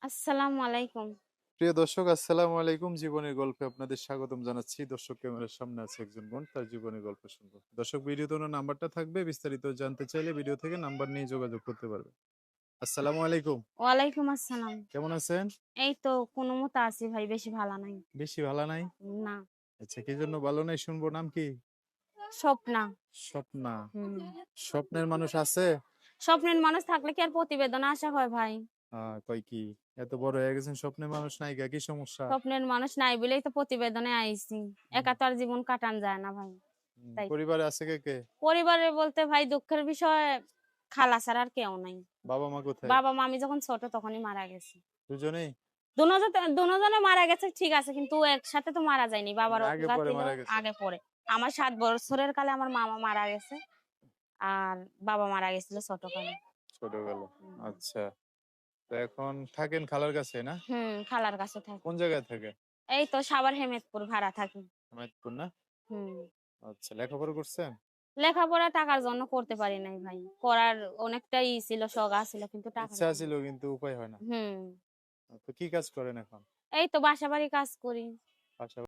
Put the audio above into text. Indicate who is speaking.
Speaker 1: আসসালামু আলাইকুম।
Speaker 2: প্রিয় দর্শক, আসসালামু আলাইকুম। জীবনের গল্পে আপনাদের স্বাগতম জানাচ্ছি। দর্শক, ক্যামেরার সামনে আছে একজন বোন, তার জীবনের গল্প শুনবো। দর্শক, ভিডিওতে ওনার নাম্বারটা থাকবে, বিস্তারিত জানতে চাইলে ভিডিও থেকে নাম্বার নিয়ে যোগাযোগ করতে পারবে। আসসালামু আলাইকুম।
Speaker 1: ওয়ালাইকুম আসসালাম।
Speaker 2: কেমন আছেন?
Speaker 1: এই তো কোনমতে আছি ভাই, বেশি ভালো নাই।
Speaker 2: বেশি ভালো নাই?
Speaker 1: না,
Speaker 2: আচ্ছা, কি জন্য ভালো নাই শুনবো। নাম কি?
Speaker 1: স্বপ্না।
Speaker 2: স্বপ্না।
Speaker 1: হুম।
Speaker 2: স্বপ্নের মানুষ আছে?
Speaker 1: স্বপ্নের মানুষ থাকলে কি আর প্রতিবেদন আসা হয় ভাই?
Speaker 2: কয় কি? এত বড় হয়ে গেছেন, স্বপ্নের মানুষ নাই গা, কি সমস্যা?
Speaker 1: স্বপ্নের মানুষ নাই বলেই তো প্রতিবেদনে আইছি।
Speaker 2: হুম,
Speaker 1: একা তো আর জীবন কাটান যায় না ভাই। তাই
Speaker 2: পরিবারে আছে কে কে?
Speaker 1: পরিবারে বলতে ভাই দুঃখের বিষয় খালা ছাড়া আর কেউ নাই।
Speaker 2: বাবা মা কোথায়?
Speaker 1: বাবা মা আমি যখন ছোট তখনই মারা গেছে।
Speaker 2: দুজনেই?
Speaker 1: দুজনে মারা গেছে ঠিক আছে, কিন্তু একসাথে তো মারা যায়নি। বাবার
Speaker 2: আগে
Speaker 1: অজ্ঞাত
Speaker 2: পরে
Speaker 1: ছিল
Speaker 2: মারা গেছে?
Speaker 1: আগে পরে। আমার ৭ বছরের কালে আমার মামা মারা গেছে। আর বাবা মারা গেছিল ছোটকালে।
Speaker 2: ছোটবেলা।
Speaker 1: হুম।
Speaker 2: আচ্ছা। তো এখন থাকেন খালার কাছে না?
Speaker 1: খালার কাছে থাকি।
Speaker 2: কোন জায়গায় থাকে?
Speaker 1: এই তো সাভার হেমেদপুর ভাড়া থাকি।
Speaker 2: হেমায়েতপুর না?
Speaker 1: হুম।
Speaker 2: আচ্ছা, লেখাপড়া করছেন?
Speaker 1: লেখাপড়া টাকার জন্য করতে পারি নাই ভাই। করার অনেকটাই ছিল, শখ আছিল, কিন্তু টাকার
Speaker 2: ইচ্ছা
Speaker 1: জন্য।
Speaker 2: ছিল কিন্তু উপায় হয় না।
Speaker 1: হুম।
Speaker 2: তো কি কাজ করেন এখন?
Speaker 1: এই তো বাসাবাড়ি কাজ করি।
Speaker 2: পাশাপাশি